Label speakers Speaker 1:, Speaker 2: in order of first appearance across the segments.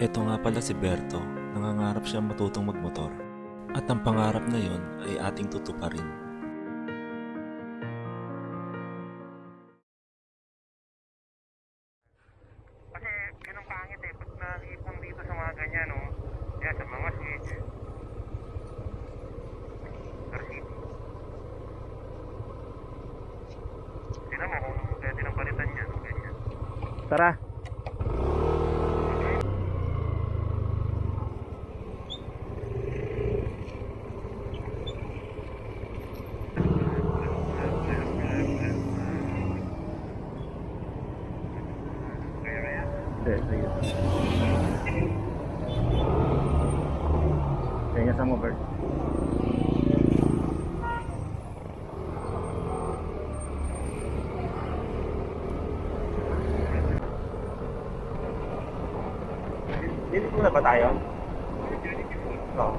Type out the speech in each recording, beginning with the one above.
Speaker 1: Eto nga pala si Berto, nangangarap siya matutong magmotor. At ang pangarap na yon ay ating tutuparin.
Speaker 2: Kasi yun ang pangit eh, pag naipon dito sa mga ganyan, no? Kaya sa mga switch, receipt. Tignan mo kung pwede nang palitan niya, ganyan.
Speaker 3: Tara. Sige. Kaya sa mo, Bert. Dito muna ba tayo? Oo.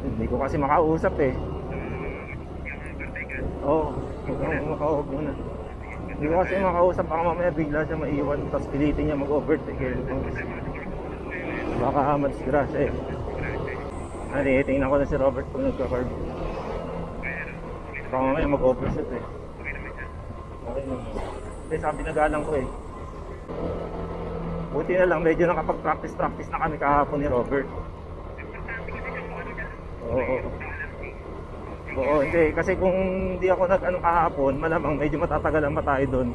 Speaker 3: Hindi ko kasi makausap eh. Oo, makausap muna. Hindi ko kasi makausap, baka mamaya bigla siya maiwan tapos pilitin niya mag-overtake. Baka madisgrasya eh. Tingnan ko na si Robert kung nagka-curve. Baka mamaya mag-overshoot eh. Okay naman. Kasi sabi na galang ko eh. Buti na lang, medyo nakapag-practice na kami kahapon ni Robert. Oo. Oo, hindi. Kasi kung hindi ako kahapon, malamang medyo matatagalan pa tayo doon.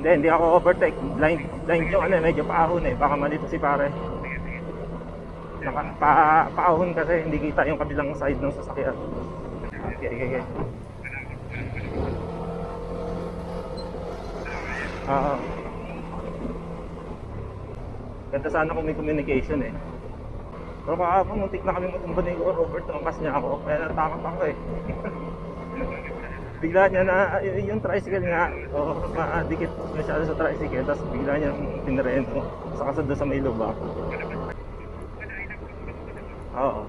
Speaker 3: Hindi ako overtake. Blind yung medyo paahon eh. Baka malito si pare. Paahon kasi hindi kita yung kabilang side ng sasakyan. Okay. Ganda sana kung may communication eh. Pero kahapon, muntik na kami matumba ni Robert, tumakas niya ako, kaya natakot ako eh. Bigla niya na, yung tricycle nga, madikit masyado sa tricycle, tapos bigla niya pinreno, sa kasado sa may lubak. Oo.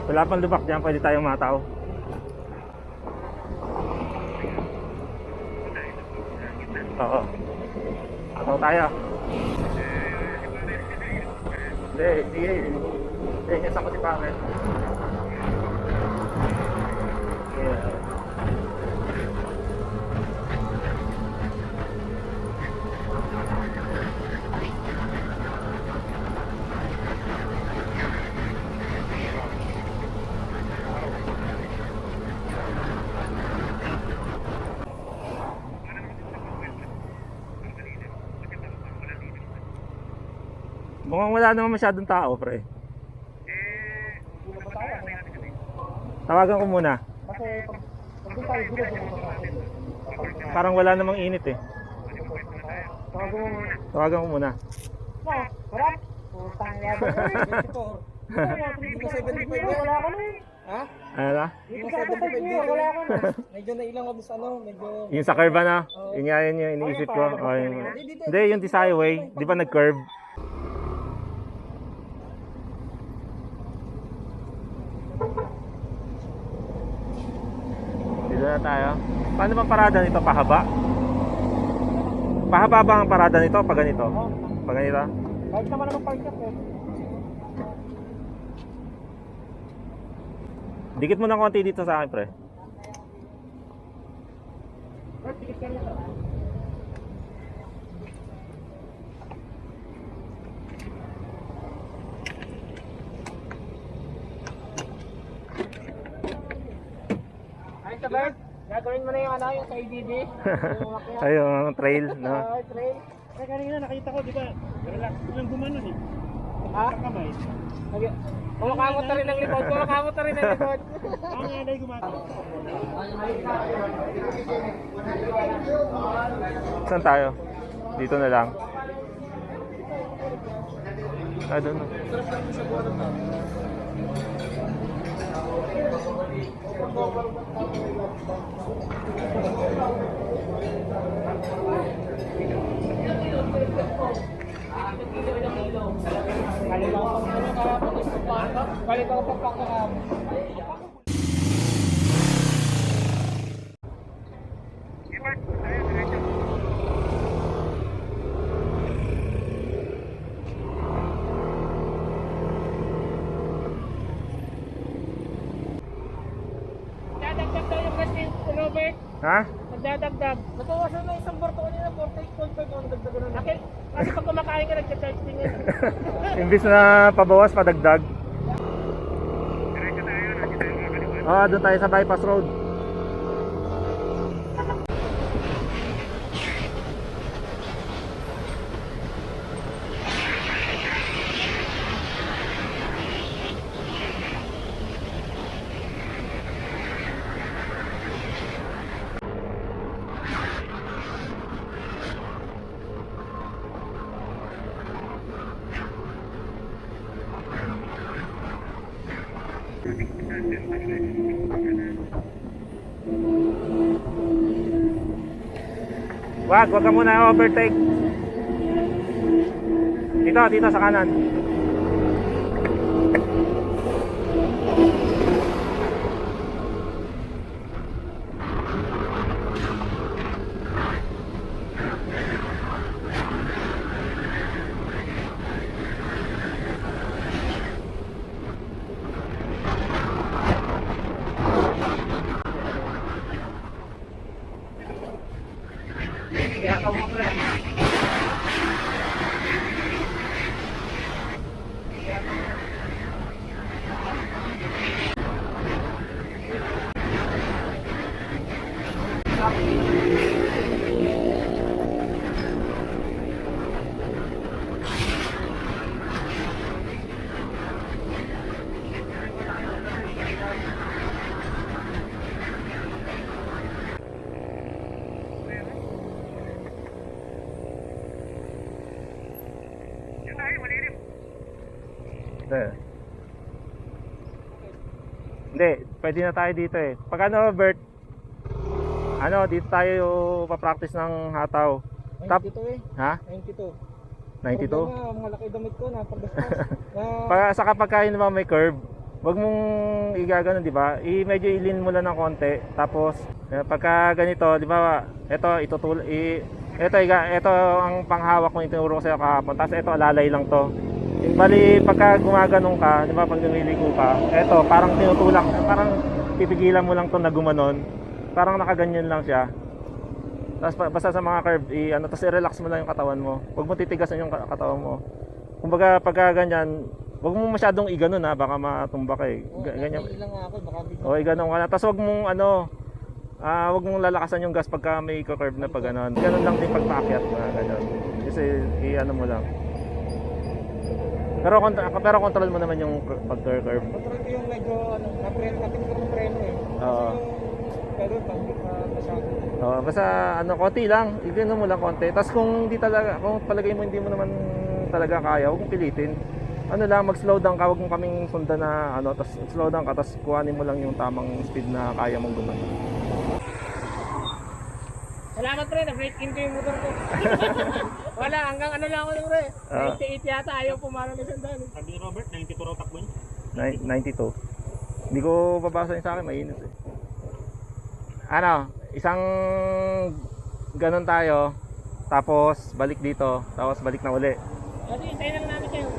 Speaker 3: Wala pang lubak dyan, pwede tayong mataw. Oo. Ataw tayo. Sige. Sige, sama si pare. Yeah. Mukhang wala naman masyadong tao, pre. Tawagan ko muna.
Speaker 4: Kasi pag doon tayo gulog yung
Speaker 3: Parang wala namang init eh.
Speaker 4: tawagan mo muna.
Speaker 3: Tawagan ko muna.
Speaker 4: No, sarap. Putang yabang.
Speaker 5: 75
Speaker 4: Wala ka na.
Speaker 5: Ha?
Speaker 3: Ano na?
Speaker 4: Dito sa 75 wala ka na.
Speaker 5: Medyo nailang ako sa medyo...
Speaker 3: Yung sa curve na? Yun nga yun yung iniisip ko. Hindi, yung Desireway. Di ba nag-curve? Dito na tayo. Paano bang parada nito? Pahaba? Pahaba ba ang parada nito? Pag ganito? Pag ganito?
Speaker 4: Kahit naman naman park up eh.
Speaker 3: Dikit mo ng konti dito sa akin, pre.
Speaker 4: Tikit ka nito. Ay, sabay. Gagawin mo na yung yung sa ABB.
Speaker 3: Ayun, trail, no?
Speaker 4: Trail.
Speaker 5: Kaya kanina nakita ko, di ba? Relax lang gumanon eh.
Speaker 4: Ha?
Speaker 5: Kamay.
Speaker 4: Okay. Kumakamot na rin ang likod. Kumakamot na rin ang likod.
Speaker 5: Ang alay gumagawa.
Speaker 3: Saan tayo? Dito na lang. Doon.
Speaker 4: Balik ako pagpapakam.
Speaker 2: Ibert, tayo, diretso.
Speaker 4: Dadagdag daw yung gas ni Robert.
Speaker 3: Ha?
Speaker 4: Nagdadagdag. Nabawasan na isang borto kanina, 48.5 ang dagdag na. Kasi pag kumakain ka, nag-charge din yun.
Speaker 3: Imbis na pabawas, padagdag.
Speaker 2: Diretso tayo, nandito tayo kakaliwan.
Speaker 3: Doon tayo sa bypass road. Wag ka muna overtake. Dito sa kanan.
Speaker 2: Diyan tayo, malilim.
Speaker 3: Hindi, pwede na tayo dito eh. Pag ano, Bert, dito tayo pa-practice ng hataw. Tap,
Speaker 4: 92 eh.
Speaker 3: ha?
Speaker 4: 92.
Speaker 3: 92?
Speaker 4: Problema, mga laki damit ko na pagdastas.
Speaker 3: Saka pagkain naman may curve, wag mong igaganon, di ba? Medyo ilin mo lang ng konti. Tapos, pagka ganito, di ba, ito ang panghawak mo yung tinuro ko sa'yo kahapon. Tapos ito, alalay lang to. Bali, pagka gumaganong ka, di ba, pag lumiligo ka, ito, parang tinutulak, parang pipigilan mo lang to na gumanon. Parang nakaganyan lang siya. Tapos basta sa mga curve, tapos i-relax mo lang yung katawan mo. Huwag mo titigasan yung katawan mo. Kumbaga, pagka ganyan, huwag mo masyadong iganon ha, baka matumba ka eh. Ganyan.
Speaker 4: Ilang ako, baka bigla.
Speaker 3: O, iganon ka na. Tapos huwag mong huwag mong lalakasan yung gas pagka may curve na pag ganon. Ganon lang din pagpaakyat na ganon. Kasi mo lang. Pero control mo naman yung pag-curve.
Speaker 4: Control ko yung medyo, natin ko ng preno eh.
Speaker 3: Oo.
Speaker 4: Pero pag masyado.
Speaker 3: Basta konti lang, igano mo lang konti. Tapos kung palagay mo hindi mo naman talaga kaya, huwag mong pilitin. Mag-slow down ka, huwag mo kaming sundan na tapos slow down ka, tapos kuhanin mo lang yung tamang speed na kaya mong gumana.
Speaker 4: Salamat pre, na-break in ko yung motor ko. Wala, hanggang ano lang ako ng pre. 98 yata, ayaw pumarang na sandali.
Speaker 5: Sabi ni Robert, 92 raw takbo niya.
Speaker 3: 92. Hindi ko babasa sa akin, mainit eh. Isang ganon tayo, tapos balik dito, tapos balik na uli.
Speaker 4: Kasi hintayin lang namin kayo.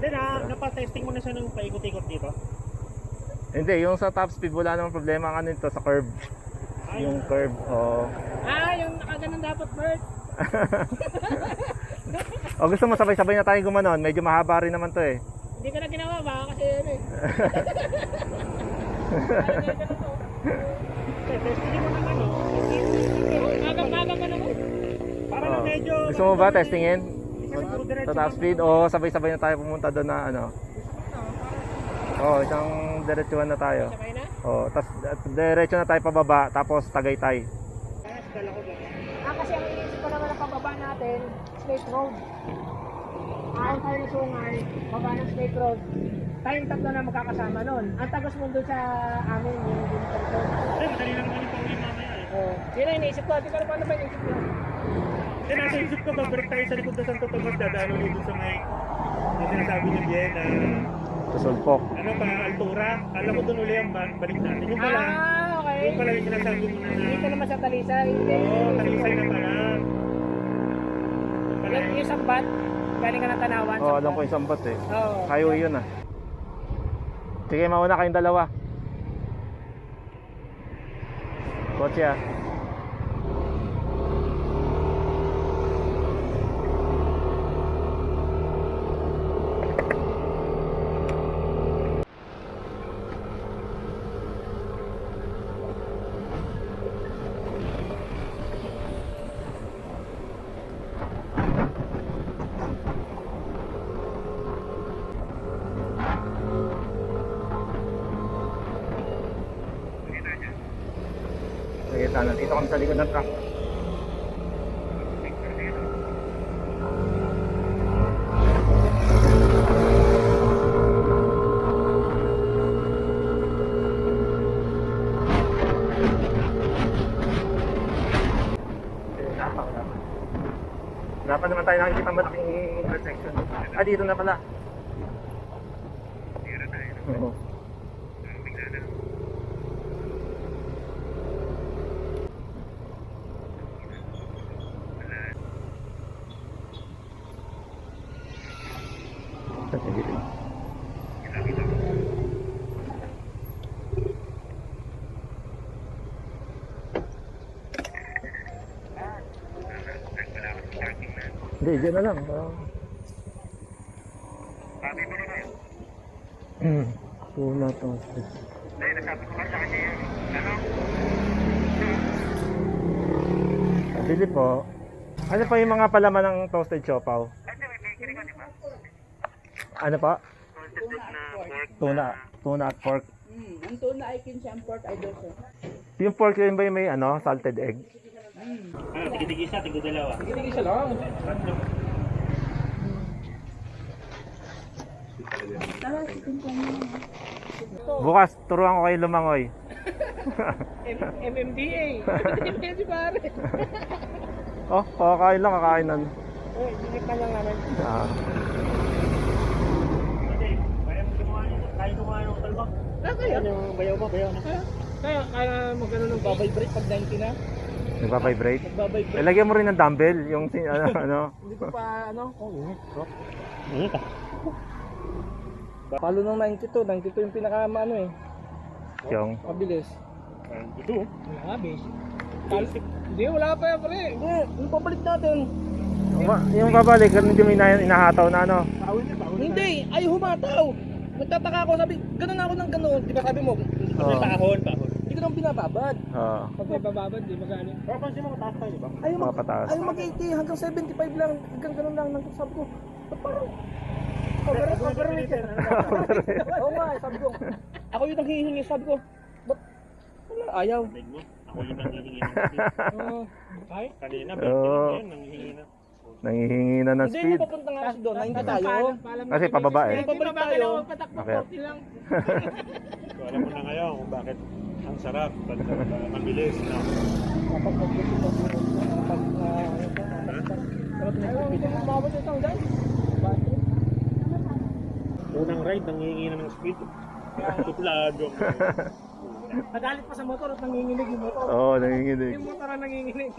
Speaker 5: Then, napatesting mo na siya ng paikot-ikot dito.
Speaker 3: Hindi, yung sa top speed wala namang problema ka nito sa curve. Yung curve,
Speaker 4: Yung nakaganon dapat, Bert.
Speaker 3: O gusto mo sabay-sabay na tayo gumanon, medyo mahaba rin naman to eh.
Speaker 4: Hindi ko na ginawa, baka kasi eh.
Speaker 5: Testingin mo ng
Speaker 4: Magang ka naman.
Speaker 5: para na medyo...
Speaker 3: Gusto mo ba testingin?
Speaker 5: Puro diretso
Speaker 3: Sa top speed o sabay-sabay na tayo pumunta doon na isang diretsuhan na tayo.
Speaker 4: Sabay na?
Speaker 3: Tapos diretso na tayo pababa, tapos Tagaytay.
Speaker 4: Kasi ang iisip ko naman ang pababa natin, straight road. Ayon tayo ng Sungay, baba ng straight road. Tayong tatlo na magkakasama nun. Ang tagas mo doon sa amin, yung Winterton.
Speaker 5: Madali lang naman yung pauwi mamaya eh.
Speaker 4: Yun ang iniisip ko. Di ko alam paano ba iniisip ko.
Speaker 5: Then, nasa isip ko, babalik tayo sa likod na Santo Tomas, dadaan ulit dun sa may sinasabi niyo Vienna.
Speaker 3: Sa Sulpok.
Speaker 5: Ano pa, altura? Alam mo doon uli ang balik natin. Yung pala,
Speaker 4: Okay.
Speaker 5: yung pala yung sinasabi mo na
Speaker 4: Dito naman sa Talisay.
Speaker 5: Oo, talisay na pala.
Speaker 4: Yung sambat, galing ka ng Tanawan.
Speaker 3: Oo, alam ko yung sambat eh.
Speaker 4: Oo.
Speaker 3: Highway yun ah. Sige, mauna kayong dalawa. Kotse ah. Sige, nandito kami sa likod ng truck. Wala pa naman tayo nakikita malaking intersection. Ah, dito na pala. Oo. Sige. Hindi, dyan na lang.
Speaker 2: Bibili mo yun.
Speaker 3: Tuna to.
Speaker 2: Dahil nasabi ko ba sa kanya yun? Ano?
Speaker 3: Bili po. Ano pa yung mga palaman ng toasted siopaw?
Speaker 2: Kasi may bakery ko, di ba?
Speaker 3: Ano pa?
Speaker 2: Concentrate na pork.
Speaker 3: Tuna at pork.
Speaker 6: Ang tuna ay kinsa, ang pork ay doso.
Speaker 3: Yung pork yun ba yung may ano, salted egg?
Speaker 5: Ano, tigidigi isa, tigidalawa.
Speaker 6: Isa lang.
Speaker 3: Bukas, turuan ko kayo lumangoy.
Speaker 4: MMDA. Hindi pare.
Speaker 3: Oh, kakain lang, kakainan.
Speaker 4: Oh, dinip na lang namin.
Speaker 3: Ah.
Speaker 5: Okay, kaya mo gumawa niya. Kaya gumawa ng talbak.
Speaker 4: Kaya.
Speaker 5: Ano yung bayaw mo, bayaw na.
Speaker 4: Kaya magano ng
Speaker 6: Babibrate pag 90 na.
Speaker 3: Nagpa-vibrate?
Speaker 6: Babibrate.
Speaker 3: Lagyan mo rin ng dumbbell, yung ano.
Speaker 6: Hindi ko pa ano.
Speaker 5: Ano ka?
Speaker 6: Palo ng 92. 92 yung pinaka-ano eh.
Speaker 3: Yung.
Speaker 6: Mabilis.
Speaker 5: Ito.
Speaker 4: Habis.
Speaker 6: Hindi, wala pa yan pare. Hindi, yung pabalik natin.
Speaker 3: Yung babalik, hindi mo inahataw na ano.
Speaker 6: Hindi, ay humataw. Nagtataka ako, sabi, ganun ako ng ganun. Di ba sabi mo,
Speaker 3: Oo.
Speaker 5: Pahon.
Speaker 6: hindi ko nang binababad.
Speaker 3: Oo.
Speaker 4: Pag may bababad, di magano.
Speaker 5: Pero pansin mo, taas tayo, di ba?
Speaker 6: Ayaw
Speaker 3: Mga pataas.
Speaker 6: ayaw mag-80 hanggang 75 lang. Hanggang ganun lang. Nang sabi ko, ba't parang... Overrate. Oo nga, sabi ko. Ako yung nanghihingi, sabi ko, ba't wala, ayaw.
Speaker 5: Beg mo, ako yung nanghihingi ng
Speaker 6: Oo. Ay?
Speaker 5: kanina,
Speaker 3: Oo.
Speaker 5: ngayon, nanghihingi na.
Speaker 3: Nangihingi na ng
Speaker 6: Hindi,
Speaker 3: speed.
Speaker 6: papunta nga kasi doon. 90 tayo.
Speaker 3: Kasi pababa eh.
Speaker 6: Pabalik tayo.
Speaker 4: Patakbo
Speaker 3: Okay.
Speaker 4: 40 lang.
Speaker 5: So, alam mo na ngayon kung bakit ang sarap, mabilis na. Unang ride, nanghihingi na ng speed. Suplado.
Speaker 4: Nagalit pa sa motor at nanginginig yung motor.
Speaker 3: Oo, nanginginig.
Speaker 4: Yung motor ang nanginginig.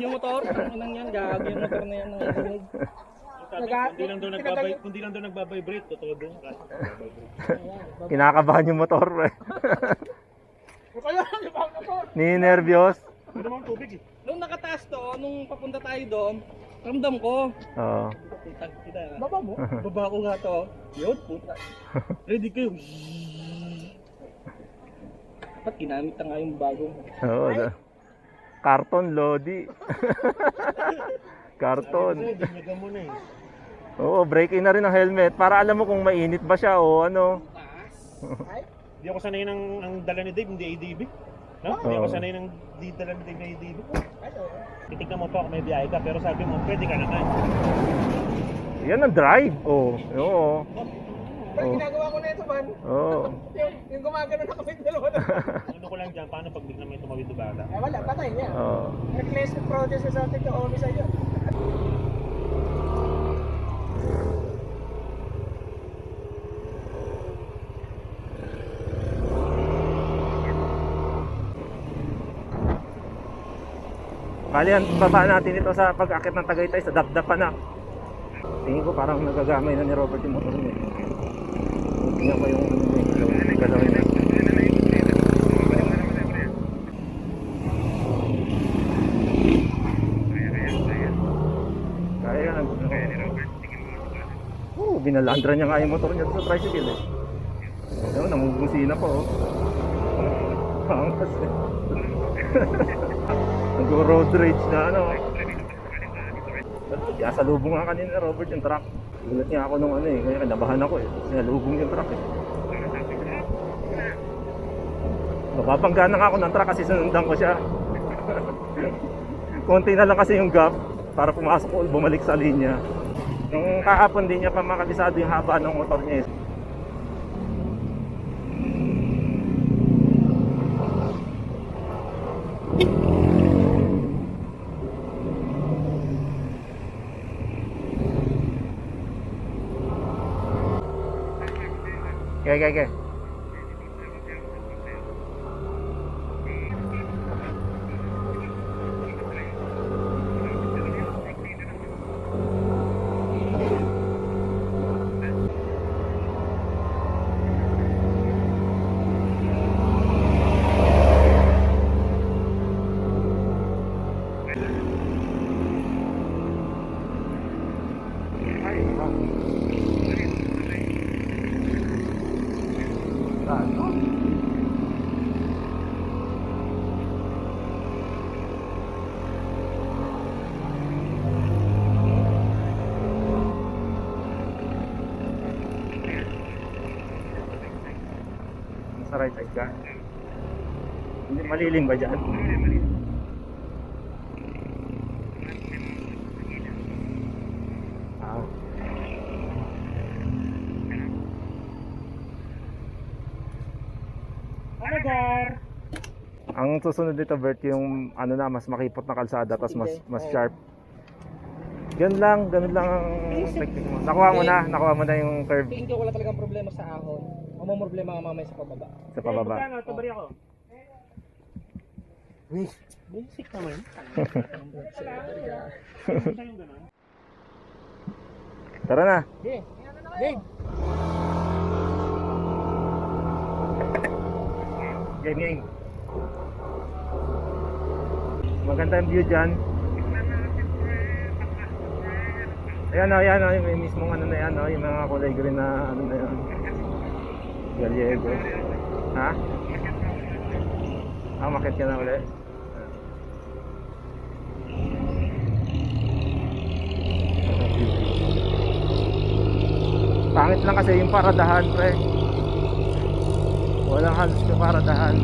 Speaker 6: Yung motor, ang inang yan, gagawin yung motor na yan ng inig.
Speaker 5: Kundi lang daw nagbabibrate, totoo doon.
Speaker 3: Kinakabahan yung motor.
Speaker 4: Kaya, di ba ang motor?
Speaker 3: Ninervyos.
Speaker 5: Ano naman tubig eh.
Speaker 6: Nung nakataas to, nung papunta tayo doon, ramdam ko.
Speaker 3: Oo.
Speaker 6: Putang kita. Baba mo? Baba ko nga to. Yun, puta. Ready kayo. Ba't ginamit na nga yung bagong?
Speaker 3: Oo. Karton, Lodi. Karton.
Speaker 5: Dinyaga mo na eh.
Speaker 3: Oo, break in na rin ang helmet para alam mo kung mainit ba siya o ano.
Speaker 5: Hindi ako sanay ng ang dala ni Dave, hindi ADB. No? Hindi ako
Speaker 3: Oo.
Speaker 5: sanay ng di dala ni Dave na ADB. Titignan mo pa kung may biyahe ka, pero sabi mo, pwede ka naman.
Speaker 3: Yan ang drive. Oo. Oo.
Speaker 4: Pag ginagawa ko na ito man,
Speaker 3: Oo.
Speaker 4: yung gumagano na kami dalawa na.
Speaker 5: Ano ko lang dyan, paano pag bigla may tumawid na bala?
Speaker 4: Eh wala, patay niya.
Speaker 3: Oo.
Speaker 4: Nag-less ng project sa atin ka, omis sa'yo.
Speaker 3: Bali yan, baba natin ito sa pag-akit ng Tagaytay sa Dapdapan na. Tingin ko parang nagagamay na ni Robert yung motor niya. Tingnan ko yung galawin niya. Kaya yan. Oo, binalandra niya nga yung motor niya sa tricycle eh. Ayun, namugusina pa oh. Pangas eh. Nag-road rage na ano. Salubong nga kanina Robert yung truck. Gulat niya ako nung ano eh, kaya kinabahan ako eh. Sinalubong yung truck eh. Mapapangga na nga ako ng truck kasi sunundan ko siya. Konti na lang kasi yung gap para pumasok ko, bumalik sa linya. Nung kahapon din niya pa makabisado yung haba ng motor niya eh. Okay. Sa right side ka. Hindi malilim ba dyan? Ah. Ang susunod dito Bert yung ano na mas makipot na kalsada tapos mas sharp. Ganun lang ang technique mo. Nakuha mo na yung curve
Speaker 6: Tingin ko wala talagang problema sa ahon. O mo problema nga mamaya sa pababa.
Speaker 3: sa pababa.
Speaker 5: Ano, ito bari ako. Basic naman.
Speaker 3: Tara na. Game. Maganda yung view dyan. Ayan, yung mismong ano na yan, yung mga kulay green na ano na yan. Gallego. Ha? Makit ka na ulit. Pangit lang kasi yung paradahan, pre. Walang halos na paradahan.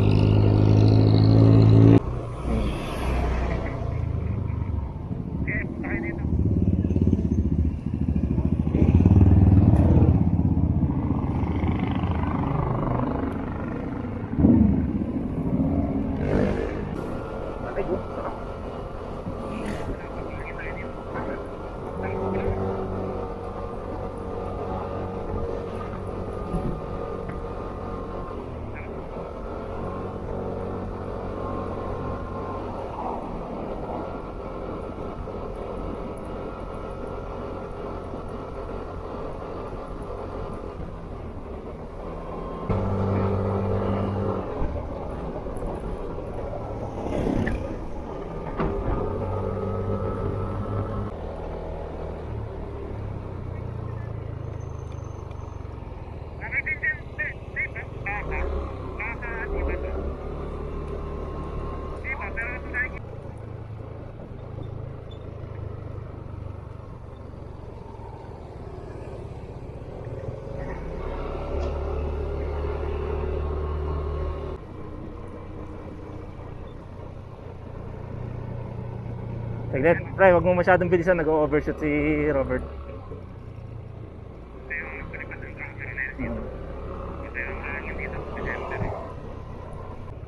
Speaker 3: Saglit, pre, wag mo masyadong bilisan, nag-overshoot si Robert.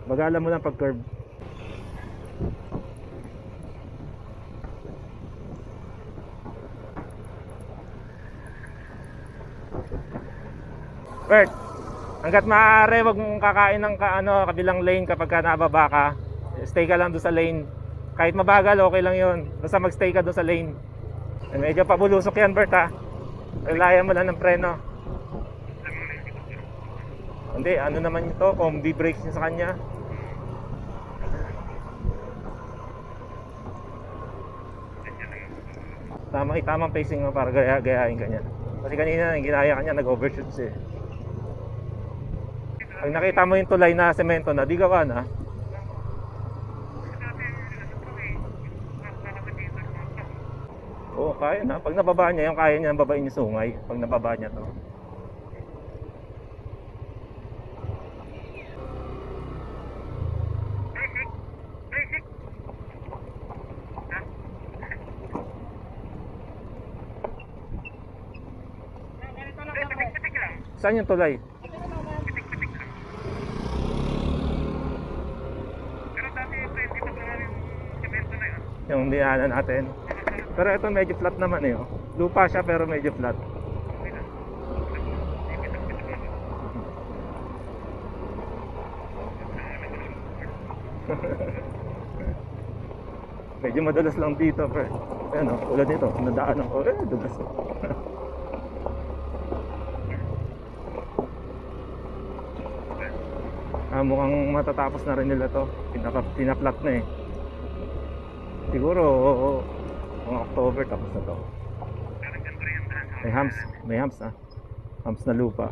Speaker 3: Bagalan mo lang pag-curve. Bert, hanggat maaari, wag mong kakain ng kabilang lane kapag nababa ka. Stay ka lang doon sa lane. Kahit mabagal, okay lang yun. Basta magstay ka doon sa lane. Eh, medyo pabulusok yan, Bert, ha. Relayan mo lang ng preno. Hindi, ano naman ito, combi brakes niya sa kanya. Tamang pacing mo para gayahin ka niya. Kasi kanina, ginaya ka niya, nag-overshoot siya. Pag nakita mo yung tulay na semento na, di gawa na. Oo, kaya na. Pag nababa niya, yung kaya niya babain yung sungay. Pag nababa niya to. Saan yung tulay? Yung dinaanan natin. Pero ito medyo flat naman eh. Oh. Lupa siya pero medyo flat. Medyo madalas lang dito, pre. Ayan o, tulad nito, nadaanan ko. Dugas ko. Mukhang matatapos na rin nila to. Pinaplat na eh. Siguro mga October tapos na to. May hams ah. Hams na lupa.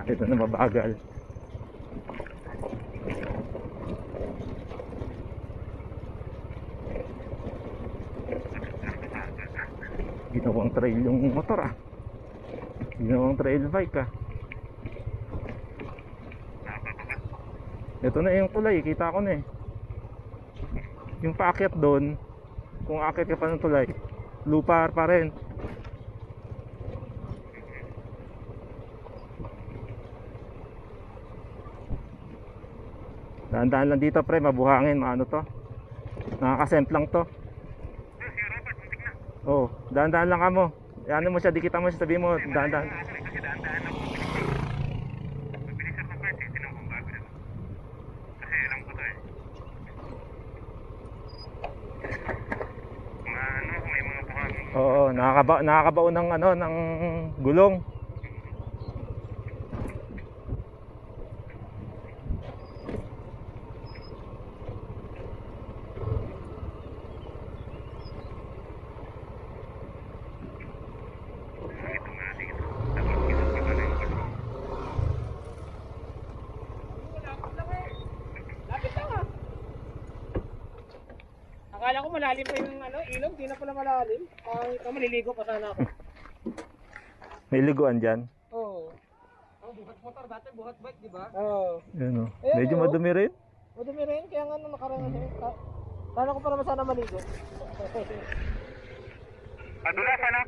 Speaker 3: Ito na mabagal. Ginawang trail yung motor ah. Ginawang trail bike ah. Ito na yung tulay, kita ko na eh. Yung paakyat doon, kung aakyat ka pa ng tulay, lupa pa rin. Dahan-dahan lang dito pre, mabuhangin, maano to. Nakakasemplang to. Oo, dahan-dahan lang ka mo. Ano mo siya, dikitan mo siya, sabihin mo, dahan-dahan. Oo, nakakabaon ng ano, ng gulong.
Speaker 4: Akala ko malalim pa yung ano, ilog, di na pala malalim. Ikaw maliligo pa sana ako.
Speaker 3: May liguan dyan.
Speaker 4: Oo.
Speaker 6: Ang buhat motor dati, buhat bike, di ba?
Speaker 4: Oo.
Speaker 3: Yan o.
Speaker 4: Ayan,
Speaker 3: Medyo
Speaker 4: oh.
Speaker 3: madumi rin.
Speaker 4: Madumi rin, kaya nga nung nakaraan kasi. Kala ko pa naman sana maligo.
Speaker 2: Madulas ano?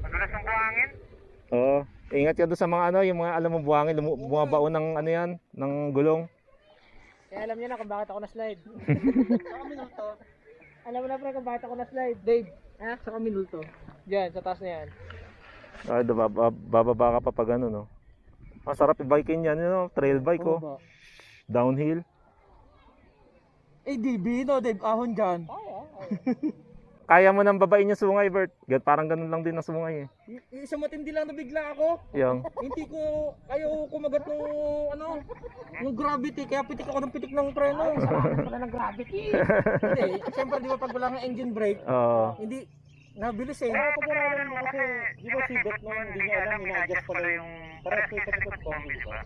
Speaker 2: Madulas yung buhangin?
Speaker 3: Oo. Ingat ka doon sa mga ano, yung mga alam mo buhangin, bumabaon ng ano yan, ng gulong.
Speaker 4: Kaya alam niyo na kung bakit ako na-slide.
Speaker 6: Saka minulto.
Speaker 4: Alam mo na pre kung bakit ako na-slide.
Speaker 6: Dave,
Speaker 4: Ha?
Speaker 6: saka minulto.
Speaker 4: Diyan, sa taas na yan.
Speaker 3: Ay, bababa ka pa pag ano, no? Ang sarap i-biking yan, you know? Trail bike,
Speaker 4: Oo
Speaker 3: oh.
Speaker 4: ba?
Speaker 3: Downhill.
Speaker 6: Eh, DB, no, Dave, ahon dyan.
Speaker 3: Kaya mo nang babain yung sungay, Bert. Parang ganun lang din ang sungay, eh.
Speaker 6: Isang matindi lang na bigla ako.
Speaker 3: Yung,
Speaker 6: Hindi ko, ayaw kumagat ng, ano, ng gravity, kaya pitik ako ng pitik ng preno.
Speaker 4: Wala ng gravity.
Speaker 6: Hindi, siyempre di ba pag wala ng engine brake,
Speaker 3: oo.
Speaker 6: hindi, nabilis eh.
Speaker 4: Kaya pag-aralan mo kasi, di ba si Beth noon, hindi niya alam, ina-adjust pala yung parang sa likod ko, di ba?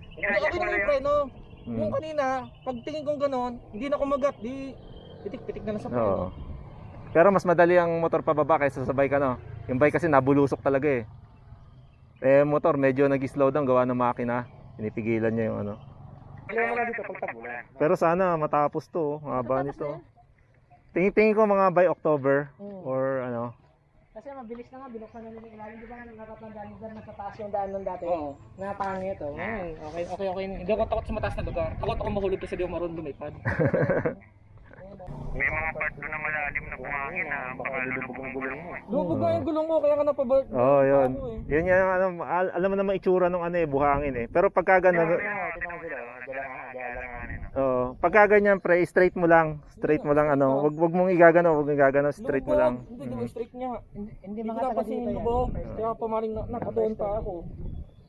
Speaker 6: Hindi, okay naman yung preno.
Speaker 3: Hmm.
Speaker 6: Yung kanina, pag tingin kong ganon, hindi na kumagat, di, pitik-pitik na lang sa preno.
Speaker 3: Oo. Pero mas madali ang motor pababa kaysa sa bike, ano? Yung bike kasi nabulusok talaga, eh. Eh, motor medyo nag-slow down gawa ng makina. Pinipigilan niya yung ano.
Speaker 2: Wala dito pag tagulan.
Speaker 3: Pero sana matapos to, oh. Haba nito. Tingin ko mga by October or ano,
Speaker 4: Kasi mabilis na nga, binuksan na nila yung ilalim. Di ba nga natatandaan nyo na sa taas yung daan nun dati?
Speaker 6: Oo.
Speaker 4: Na pangit oh.
Speaker 6: Ngayon, okay. Hindi ako takot sa mataas na lugar. Takot ako mahulog kasi di ako marunong lumipad.
Speaker 2: May mga part doon na malalim na buhangin na baka lulubog ang gulong mo eh.
Speaker 6: Lubog nga yung gulong ko, kaya nga napabal.
Speaker 3: Oo, yun. Yun yung ano, alam mo naman itsura ng ano eh, buhangin eh. Pero pagka ganun, pagka ganyan pre, straight mo lang ano, wag mong igagano, straight mo lang.
Speaker 6: Hindi, di ba straight niya.
Speaker 4: Hindi
Speaker 6: Hindi
Speaker 4: mga
Speaker 6: ko
Speaker 4: taga
Speaker 6: kasi
Speaker 4: dito yan.
Speaker 6: lubog. Kaya pamaring nakadoon pa ako.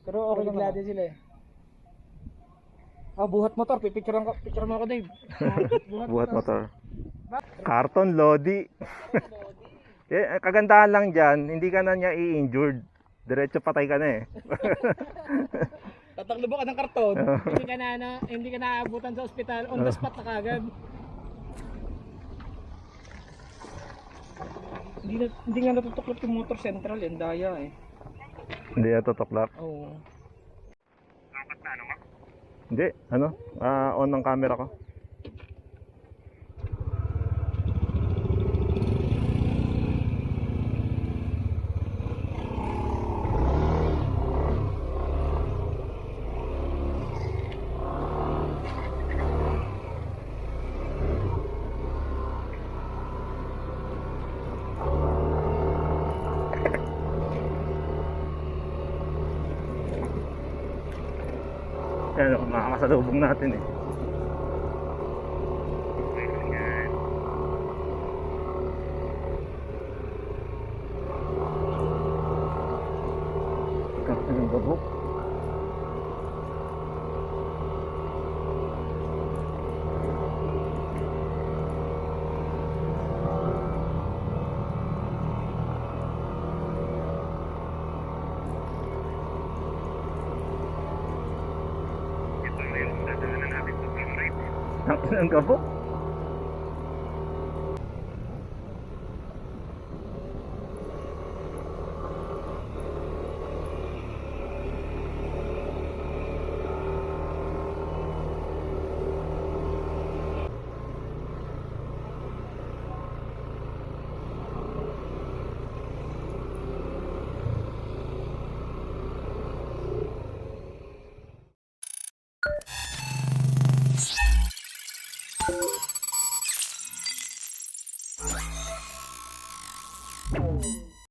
Speaker 6: Pero okay lang
Speaker 4: Bigla
Speaker 6: naman.
Speaker 4: din sila eh.
Speaker 6: Buhat motor, picture mo ako Dave.
Speaker 3: Buhat motor. Karton Lodi. Eh, kagandahan lang dyan, hindi ka na niya i-injured. Diretso patay ka na eh.
Speaker 6: Tataklo ba ka ng karton?
Speaker 4: Hindi ka na aabutan sa ospital, on the spot na kagad.
Speaker 6: Hindi nga natutuklap yung motor central, yan daya eh.
Speaker 3: Hindi na tutuklap.
Speaker 6: Oo.
Speaker 2: Dapat na ano ma?
Speaker 3: Hindi, ano? On ang camera ko. Yan, makakasalubong natin eh. Kapag ng babok.
Speaker 2: Ito na yung dadaanan natin sa Blue Light.
Speaker 3: Ang kabok.